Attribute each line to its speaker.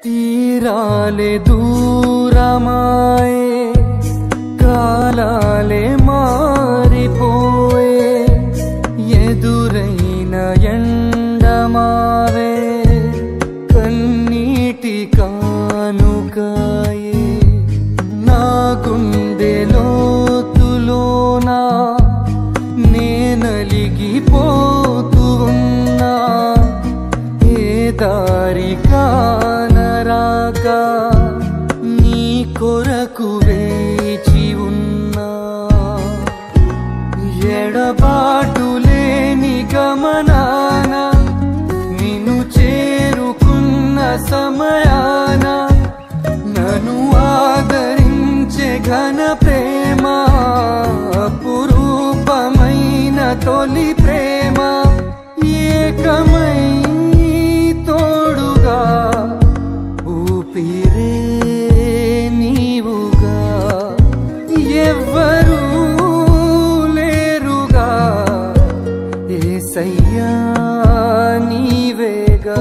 Speaker 1: తీరాలే దూరమాయే కాలాలే మారిపోయే ఎదురైన ఎండమావే కన్నీటి కానుకాయే నా గుండె లోతులోనా నేనలిగిపోతూ ఉన్నా ఏ దారి కానరాక నీ కొరకు వేచి ఉన్నా ఎడబాటు లేని గమనాన నిన్ను చేరుకున్న సమయాన నన్ను ఆదరించే ఘన ప్రేమ అపురూపమైన తొలి ప్రేమ ఏకమై తోడుగా ఊపిరే నీవుగా ఎవ్వరూ లేరుగా యేసయ్యా నీవేగా